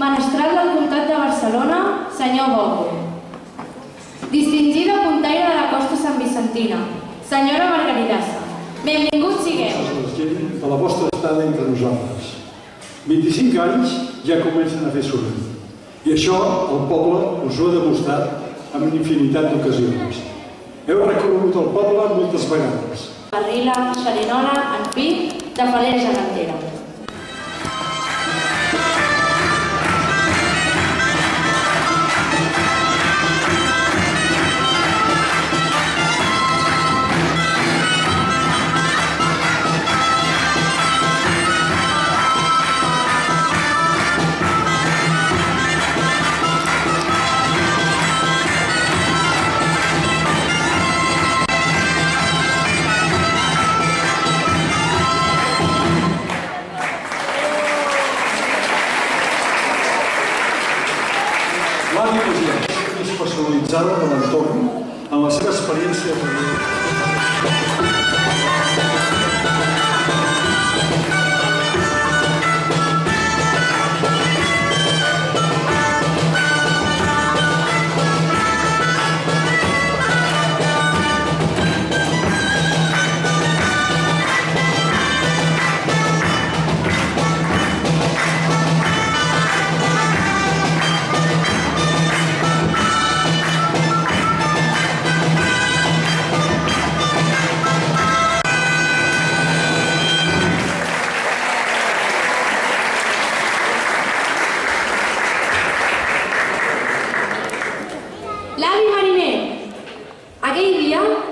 menestral del comtat de Barcelona, senyor Boco. Distingida puntaire de la costa santvicentina, senyora Margaridassa. Benvinguts sigueu. De la vostra estada entre nosaltres. 25 anys ja comencen a fer soroll. I això el poble us ho ha demostrat en infinitat d'ocasions. Heu recorregut el poble moltes vegades. Barrila, xerinola, en fi, de faler gegantera. Especialitzada de l'entorn en la seva experiència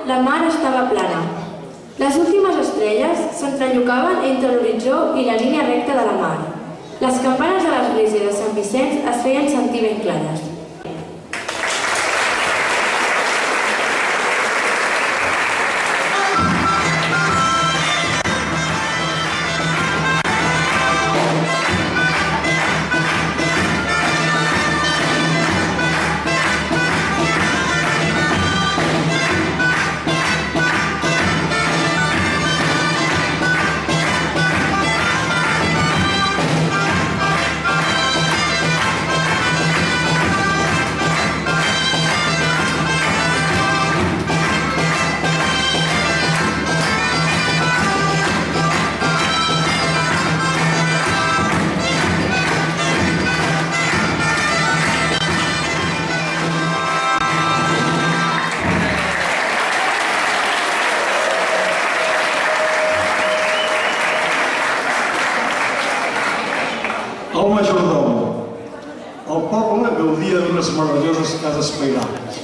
la mar estava plana. Les últimes estrelles s'entrellocaven entre l'horitzó i la línia recta de la mar. Les campanes de l'església de Sant Vicenç es feien sentir ben clares. El majordom. El poble gaudia d'unes meravelloses cases pairals.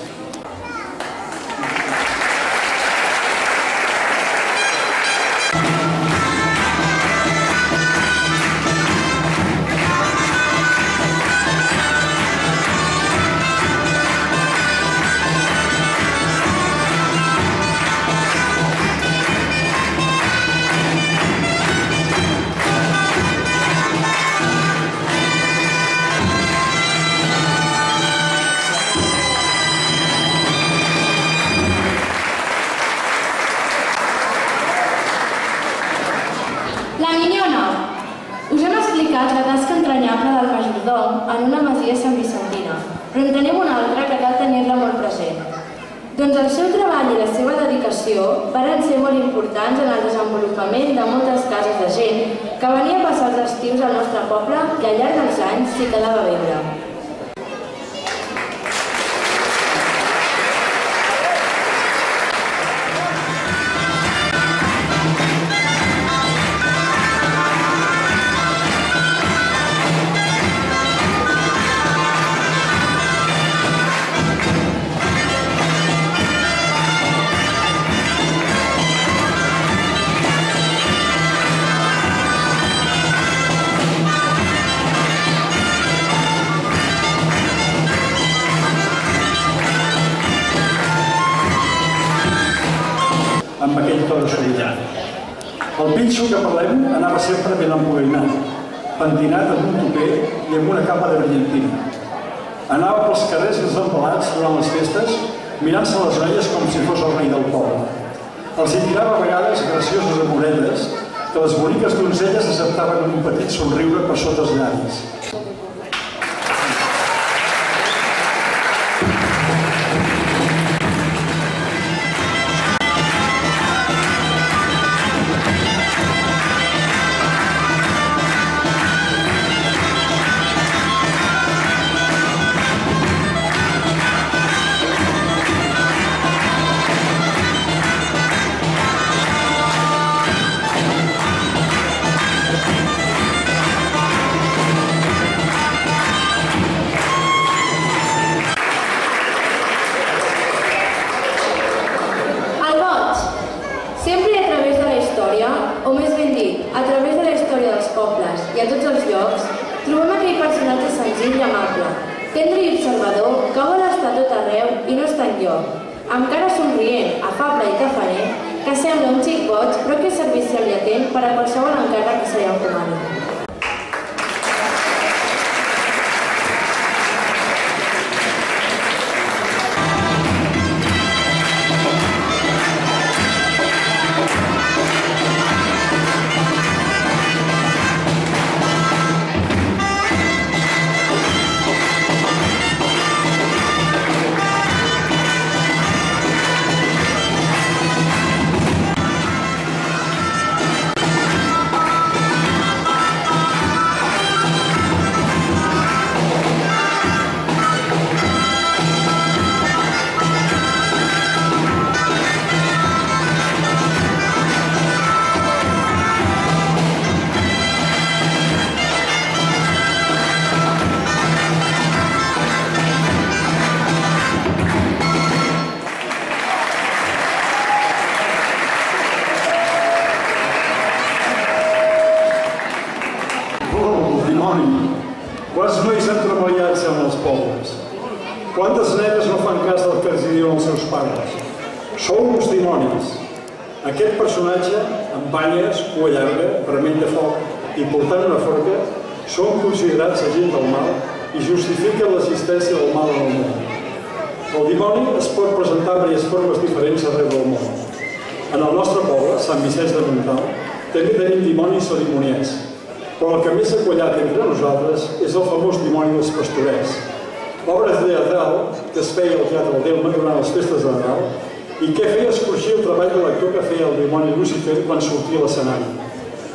La Minyona. Us hem explicat la tasca entranyable del majordom en una masia santvicentina, però en tenim una altra que cal tenir-la molt present. Doncs el seu treball i la seva dedicació varen ser molt importants en el desenvolupament de moltes cases de gent que venia a passar els estius al nostre poble i al llarg dels anys s'hi quedava a viure. Amb aquell to de solidaritat. El pinxo que parlem anava sempre ben empogueinat, pentinat amb un tupé i amb una capa de brillantina. Anava pels carrers desembalats durant les festes, mirant-se les noies com si fos el rei del poble. Els hi tirava a vegades gracioses amoretes que les boniques donzelles acceptaven amb un petit somriure per sota els llavis. senzill i amable, tendre i observador, que vol estar tot arreu i no està enlloc, amb cara somrient, afable i tafaner, que sembla un xic boig però que és servicial i atent per a qualsevol encàrrec que se li encomani. Quants nois entremaliats amb els pobles? Quantes nenes no fan cas del que els diuen els seus pares? Sou uns dimonis. Aquest personatge, amb banyes, cua llarga, vermell de foc i portant una forca, són considerats agents del mal i justifiquen l'existència del mal en el món. El dimoni es pot presentar en diverses formes diferents arreu del món. En el nostre poble, Sant Vicenç de Montalt, també tenim dimonis o dimoniets. Però el que més s'ha quallat entre nosaltres és el famós dimoni dels pastorets. Obra teatral que es feia al Teatre del Delme durant les festes de Nadal i que feia escorxir el treball de l'actor que feia el dimoni Lucifer quan sortia a l'escenari.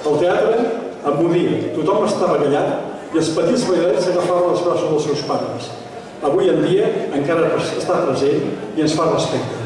Al teatre emmudia, tothom estava callat i els petits ballarets s'agafaven els braços dels seus pares. Avui en dia encara està present i ens fa respecte.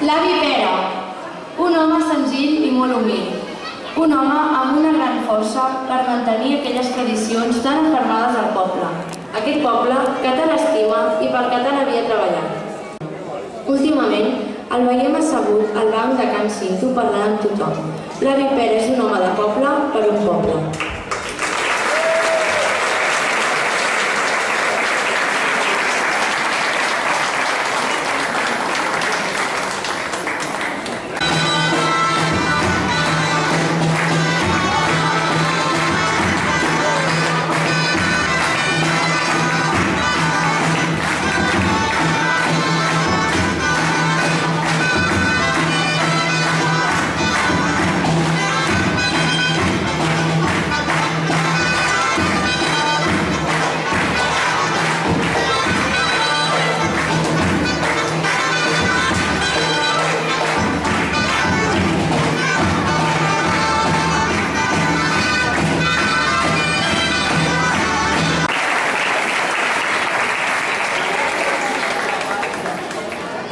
L'avi Pere, un home senzill i molt humil, un home amb una gran força per mantenir aquelles tradicions tan afermades al poble, aquest poble que tant estima i per què tant havia treballat. Últimament, el veiem assegut al banc de Can Cinto parlant amb tothom. L'avi Pere és un home de poble per un poble.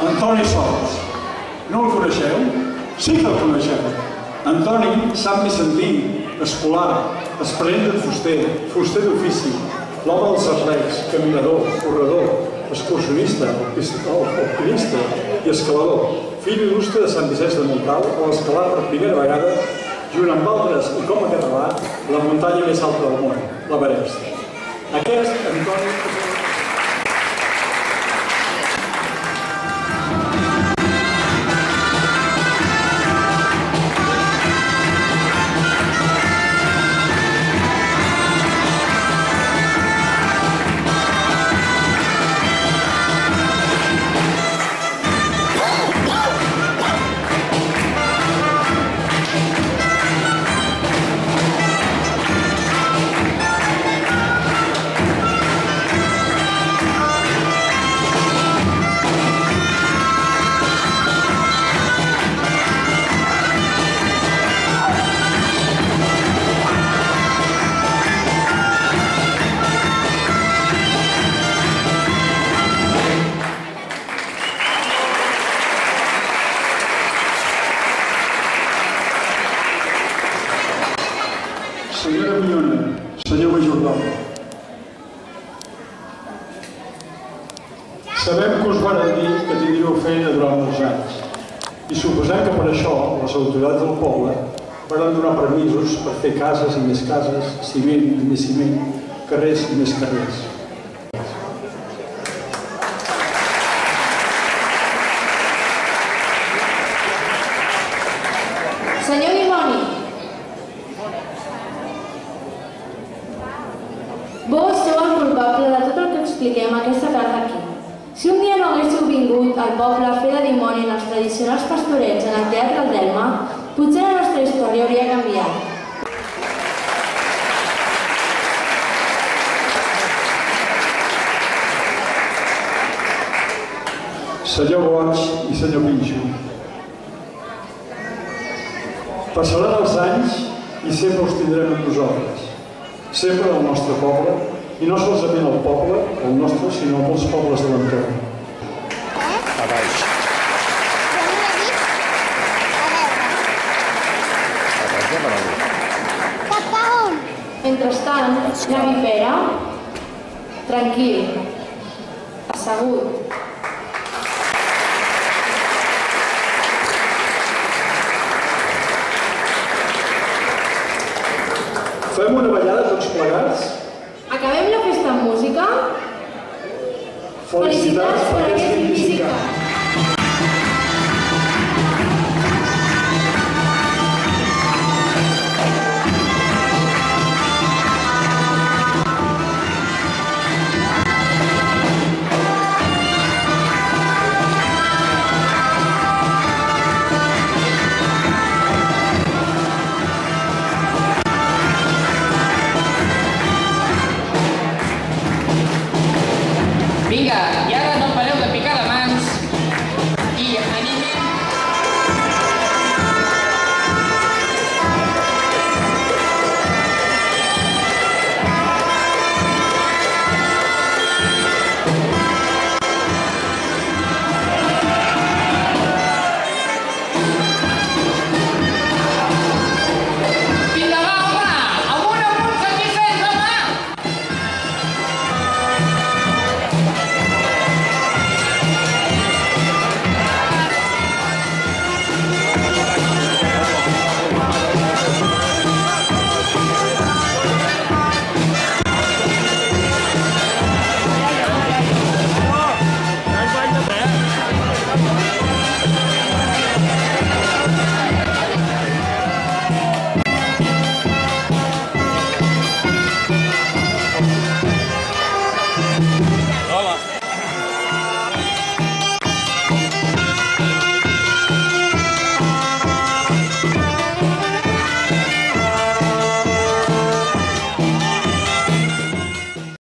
Antoni Sols. No el coneixeu? Sí que el coneixeu. Antoni, sant vicentí, escolar, esperent de fuster, fuster d'ofici, l'home dels arrecs, caminador, corredor, excursionista, alpinista i escalador, fill il·lustre de Sant Vicenç de Montalt, a l'escalar per primera vegada, junt amb altres i com a català, la muntanya més alta del món, l'Everest. Aquest, Antoni, Sabem que us varen dir que tindríeu feina durant molts anys i suposem que per això les autoritats del poble varen donar permisos per fer cases i més cases, ciment i més ciment, carrers i més carrers. Senyor dimoni, vos sou el culpable de tot el que expliquem a aquesta carta aquí. Si un dia no haguéssiu vingut al poble a fer de dimoni en els tradicionals pastorets en el Teatre El Delme, potser la nostra història hauria canviat. Senyor Boig i senyor Pinxo, passaran els anys i sempre us tindrem amb nosaltres, sempre al nostre poble, i no solament el poble, el nostre, sinó molts pobles de l'entorn. Mentrestant, l'avi Pere, tranquil, assegut. Fem una ballada tots plegats? Acabem la festa amb música? Felicitats per aquesta